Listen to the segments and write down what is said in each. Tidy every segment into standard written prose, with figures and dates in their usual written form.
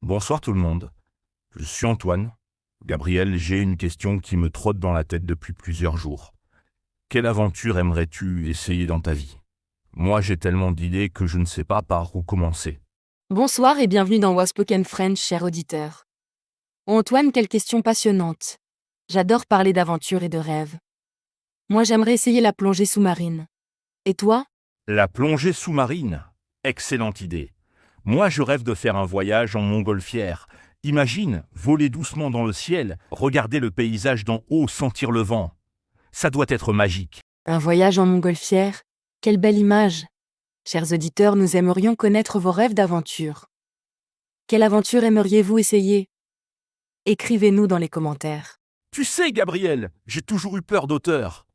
Bonsoir tout le monde. Je suis Antoine. Gabriel, j'ai une question qui me trotte dans la tête depuis plusieurs jours. Quelle aventure aimerais-tu essayer dans ta vie? Moi, j'ai tellement d'idées que je ne sais pas par où commencer. Bonsoir et bienvenue dans Waspoken French, cher auditeur. Oh, Antoine, quelle question passionnante. J'adore parler d'aventure et de rêves. Moi, j'aimerais essayer la plongée sous-marine. Et toi? La plongée sous-marine. Excellente idée. Moi, je rêve de faire un voyage en montgolfière. Imagine, voler doucement dans le ciel, regarder le paysage d'en haut, sentir le vent. Ça doit être magique. Un voyage en montgolfière? Quelle belle image. Chers auditeurs, nous aimerions connaître vos rêves d'aventure. Quelle aventure aimeriez-vous essayer? Écrivez-nous dans les commentaires. Tu sais, Gabriel, j'ai toujours eu peur d'auteur.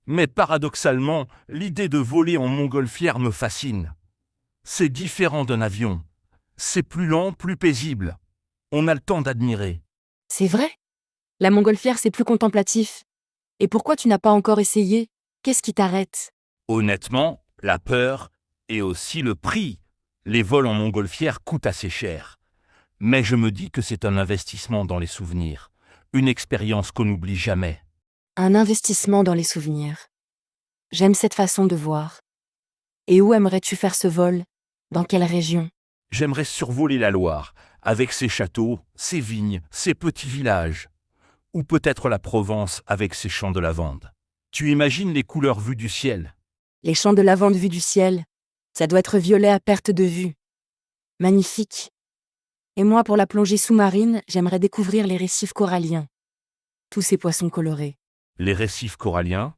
Mais paradoxalement, l'idée de voler en montgolfière me fascine. C'est différent d'un avion. C'est plus lent, plus paisible. On a le temps d'admirer. C'est vrai? La montgolfière, c'est plus contemplatif. Et pourquoi tu n'as pas encore essayé? Qu'est-ce qui t'arrête? Honnêtement, la peur et aussi le prix. Les vols en montgolfière coûtent assez cher. Mais je me dis que c'est un investissement dans les souvenirs. Une expérience qu'on n'oublie jamais. Un investissement dans les souvenirs. J'aime cette façon de voir. Et où aimerais-tu faire ce vol? Dans quelle région? J'aimerais survoler la Loire, avec ses châteaux, ses vignes, ses petits villages. Ou peut-être la Provence avec ses champs de lavande. Tu imagines les couleurs vues du ciel? Les champs de lavande vus du ciel. Ça doit être violet à perte de vue. Magnifique. Et moi, pour la plongée sous-marine, j'aimerais découvrir les récifs coralliens. Tous ces poissons colorés. Les récifs coralliens?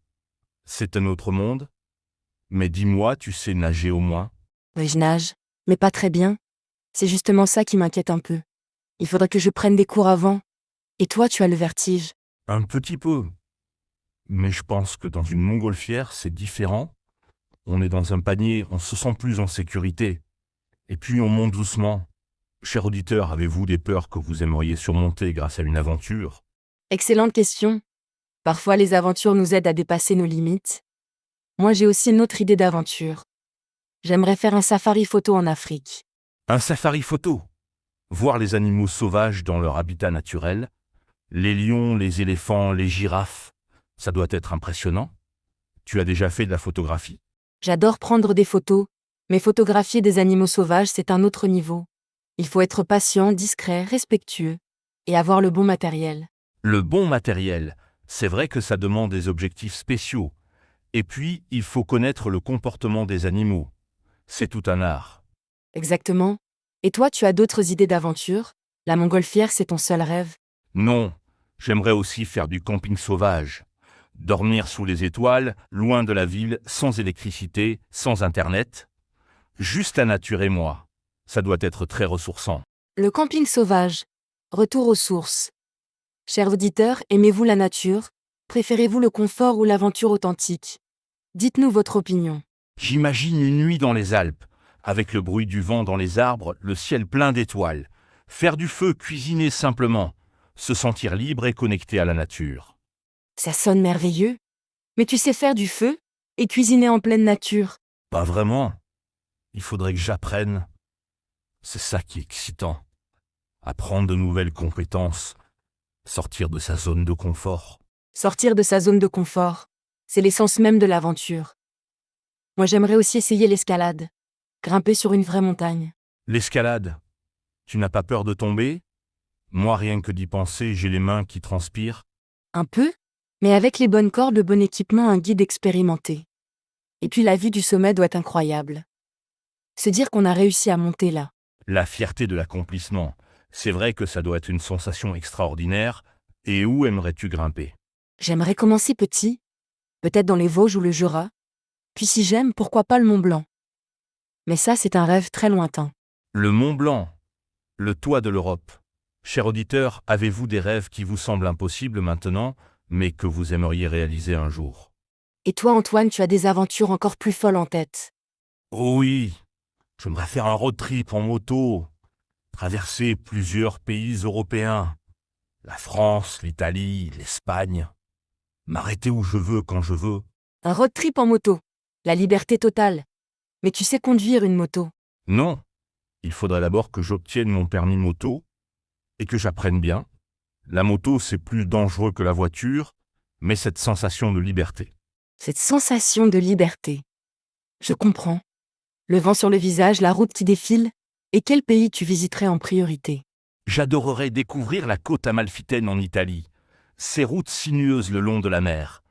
C'est un autre monde? Mais dis-moi, tu sais nager au moins? Oui, je nage, mais pas très bien. C'est justement ça qui m'inquiète un peu. Il faudrait que je prenne des cours avant. Et toi, tu as le vertige. Un petit peu. Mais je pense que dans une montgolfière, c'est différent. On est dans un panier, on se sent plus en sécurité. Et puis on monte doucement. Cher auditeur, avez-vous des peurs que vous aimeriez surmonter grâce à une aventure? Excellente question. Parfois, les aventures nous aident à dépasser nos limites. Moi, j'ai aussi une autre idée d'aventure. J'aimerais faire un safari photo en Afrique. Un safari photo. Voir les animaux sauvages dans leur habitat naturel. Les lions, les éléphants, les girafes. Ça doit être impressionnant. Tu as déjà fait de la photographie? J'adore prendre des photos, mais photographier des animaux sauvages, c'est un autre niveau. Il faut être patient, discret, respectueux, et avoir le bon matériel. Le bon matériel. C'est vrai que ça demande des objectifs spéciaux. Et puis, il faut connaître le comportement des animaux. C'est tout un art. Exactement. Et toi, tu as d'autres idées d'aventure? La montgolfière, c'est ton seul rêve? Non, j'aimerais aussi faire du camping sauvage. Dormir sous les étoiles, loin de la ville, sans électricité, sans internet. Juste la nature et moi. Ça doit être très ressourçant. Le camping sauvage. Retour aux sources. Chers auditeurs, aimez-vous la nature? Préférez-vous le confort ou l'aventure authentique? Dites-nous votre opinion. J'imagine une nuit dans les Alpes, avec le bruit du vent dans les arbres, le ciel plein d'étoiles. Faire du feu, cuisiner simplement. Se sentir libre et connecté à la nature. Ça sonne merveilleux. Mais tu sais faire du feu? Et cuisiner en pleine nature? Pas vraiment. Il faudrait que j'apprenne. C'est ça qui est excitant. Apprendre de nouvelles compétences. Sortir de sa zone de confort. Sortir de sa zone de confort. C'est l'essence même de l'aventure. Moi, j'aimerais aussi essayer l'escalade. Grimper sur une vraie montagne. L'escalade. Tu n'as pas peur de tomber? Moi, rien que d'y penser, j'ai les mains qui transpirent. Un peu, mais avec les bonnes cordes, le bon équipement, un guide expérimenté. Et puis la vue du sommet doit être incroyable. Se dire qu'on a réussi à monter là. La fierté de l'accomplissement. C'est vrai que ça doit être une sensation extraordinaire. Et où aimerais-tu grimper? J'aimerais commencer petit, peut-être dans les Vosges ou le Jura. Puis si j'aime, pourquoi pas le Mont Blanc. Mais ça, c'est un rêve très lointain. Le Mont Blanc. Le toit de l'Europe. Cher auditeur, avez-vous des rêves qui vous semblent impossibles maintenant, mais que vous aimeriez réaliser un jour? Et toi, Antoine, tu as des aventures encore plus folles en tête. Oh oui, j'aimerais faire un road trip en moto, traverser plusieurs pays européens, la France, l'Italie, l'Espagne, m'arrêter où je veux quand je veux. Un road trip en moto. La liberté totale. Mais tu sais conduire une moto. Non, Il faudrait d'abord que j'obtienne mon permis moto et que j'apprenne bien. La moto, c'est plus dangereux que la voiture, mais cette sensation de liberté. Cette sensation de liberté. Je comprends. Le vent sur le visage, la route qui défile. Et quel pays tu visiterais en priorité? J'adorerais découvrir la côte amalfitaine en Italie, ces routes sinueuses le long de la mer,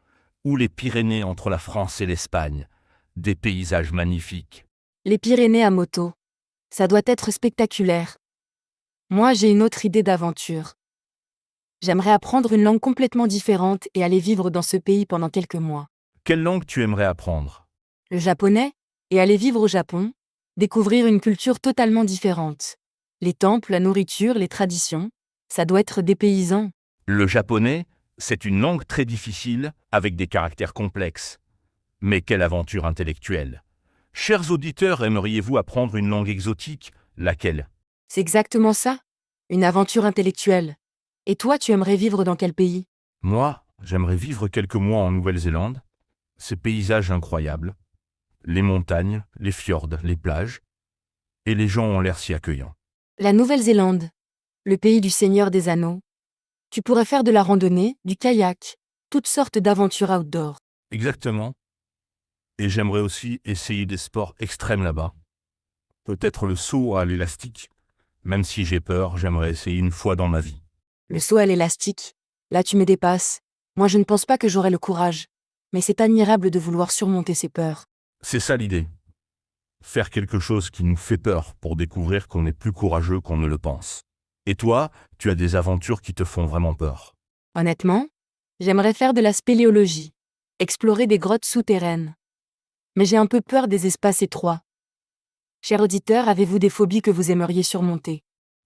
ou les Pyrénées entre la France et l'Espagne, des paysages magnifiques. Les Pyrénées à moto. Ça doit être spectaculaire. Moi, j'ai une autre idée d'aventure. J'aimerais apprendre une langue complètement différente et aller vivre dans ce pays pendant quelques mois. Quelle langue tu aimerais apprendre? Le japonais, et aller vivre au Japon, découvrir une culture totalement différente. Les temples, la nourriture, les traditions, ça doit être dépaysant. Le japonais, c'est une langue très difficile, avec des caractères complexes. Mais quelle aventure intellectuelle! Chers auditeurs, aimeriez-vous apprendre une langue exotique? Laquelle? C'est exactement ça, une aventure intellectuelle. Et toi, tu aimerais vivre dans quel pays? Moi, j'aimerais vivre quelques mois en Nouvelle-Zélande. Ces paysages incroyables. Les montagnes, les fjords, les plages. Et les gens ont l'air si accueillants. La Nouvelle-Zélande, le pays du Seigneur des Anneaux. Tu pourrais faire de la randonnée, du kayak, toutes sortes d'aventures outdoor. Exactement. Et j'aimerais aussi essayer des sports extrêmes là-bas. Peut-être le saut à l'élastique. Même si j'ai peur, j'aimerais essayer une fois dans ma vie. Le saut à l'élastique. Là, tu me dépasses. Moi, je ne pense pas que j'aurai le courage. Mais c'est admirable de vouloir surmonter ses peurs. C'est ça l'idée. Faire quelque chose qui nous fait peur pour découvrir qu'on est plus courageux qu'on ne le pense. Et toi, tu as des aventures qui te font vraiment peur. Honnêtement, j'aimerais faire de la spéléologie. Explorer des grottes souterraines. Mais j'ai un peu peur des espaces étroits. Cher auditeur, avez-vous des phobies que vous aimeriez surmonter?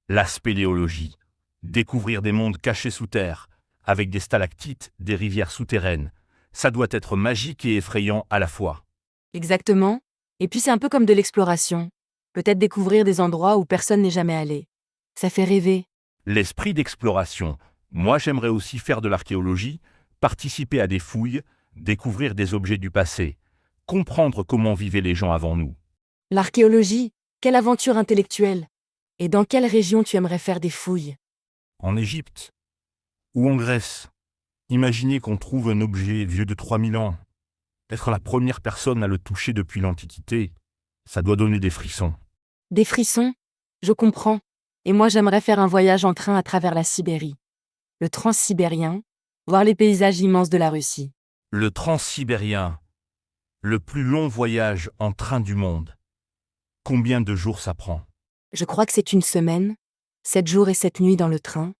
La spéléologie. Découvrir des mondes cachés sous terre, avec des stalactites, des rivières souterraines. Ça doit être magique et effrayant à la fois. Exactement. Et puis c'est un peu comme de l'exploration. Peut-être découvrir des endroits où personne n'est jamais allé. Ça fait rêver. L'esprit d'exploration. Moi, j'aimerais aussi faire de l'archéologie, participer à des fouilles, découvrir des objets du passé, comprendre comment vivaient les gens avant nous. L'archéologie, quelle aventure intellectuelle. Et dans quelle région tu aimerais faire des fouilles? En Égypte ou en Grèce, imaginez qu'on trouve un objet vieux de 3000 ans. Être la première personne à le toucher depuis l'Antiquité, ça doit donner des frissons. Des frissons? Je comprends. Et moi j'aimerais faire un voyage en train à travers la Sibérie. Le transsibérien, voir les paysages immenses de la Russie. Le transsibérien, le plus long voyage en train du monde. Combien de jours ça prend? Je crois que c'est une semaine, 7 jours et 7 nuits dans le train.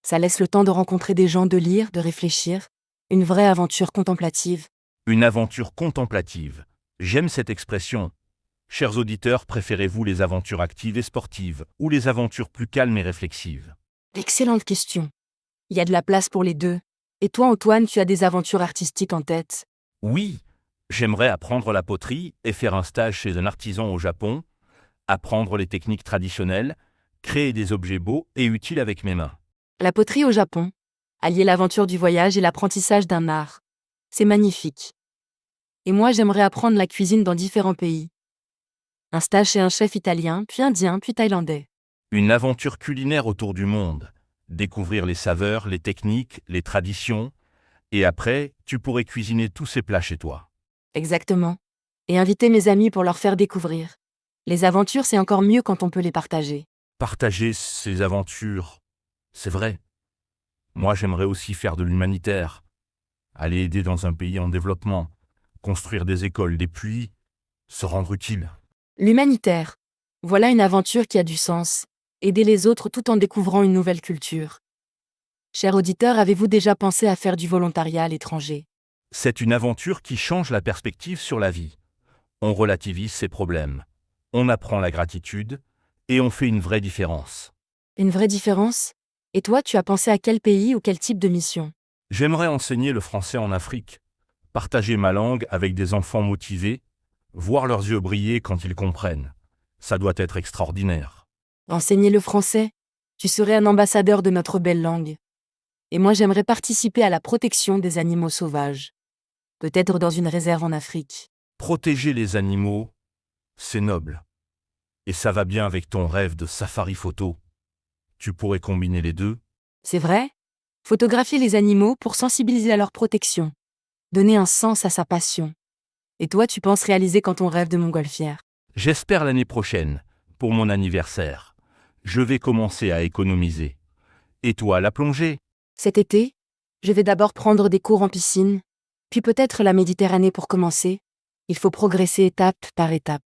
Ça laisse le temps de rencontrer des gens, de lire, de réfléchir. Une vraie aventure contemplative. Une aventure contemplative. J'aime cette expression. Chers auditeurs, préférez-vous les aventures actives et sportives ou les aventures plus calmes et réflexives? Excellente question. Il y a de la place pour les deux. Et toi, Antoine, tu as des aventures artistiques en tête? Oui, j'aimerais apprendre la poterie et faire un stage chez un artisan au Japon, apprendre les techniques traditionnelles, créer des objets beaux et utiles avec mes mains. La poterie au Japon. Allier l'aventure du voyage et l'apprentissage d'un art. C'est magnifique. Et moi, j'aimerais apprendre la cuisine dans différents pays. Un stage chez un chef italien, puis indien, puis thaïlandais. Une aventure culinaire autour du monde. Découvrir les saveurs, les techniques, les traditions. Et après, tu pourrais cuisiner tous ces plats chez toi. Exactement. Et inviter mes amis pour leur faire découvrir. Les aventures, c'est encore mieux quand on peut les partager. Partager ces aventures, c'est vrai. Moi, j'aimerais aussi faire de l'humanitaire. Aller aider dans un pays en développement. Construire des écoles, des puits. Se rendre utile. L'humanitaire. Voilà une aventure qui a du sens. Aider les autres tout en découvrant une nouvelle culture. Cher auditeur, avez-vous déjà pensé à faire du volontariat à l'étranger? C'est une aventure qui change la perspective sur la vie. On relativise ses problèmes. On apprend la gratitude et on fait une vraie différence. Une vraie différence? Et toi, tu as pensé à quel pays ou quel type de mission? J'aimerais enseigner le français en Afrique, partager ma langue avec des enfants motivés, voir leurs yeux briller quand ils comprennent. Ça doit être extraordinaire. Enseigner le français? Tu serais un ambassadeur de notre belle langue. Et moi, j'aimerais participer à la protection des animaux sauvages. Peut-être dans une réserve en Afrique. Protéger les animaux, c'est noble. Et ça va bien avec ton rêve de safari photo. Tu pourrais combiner les deux. C'est vrai? Photographier les animaux pour sensibiliser à leur protection. Donner un sens à sa passion. Et toi, tu penses réaliser quand ton rêve de montgolfière? J'espère l'année prochaine, pour mon anniversaire. Je vais commencer à économiser. Et toi, la plongée? Cet été, je vais d'abord prendre des cours en piscine, puis peut-être la Méditerranée pour commencer. Il faut progresser étape par étape.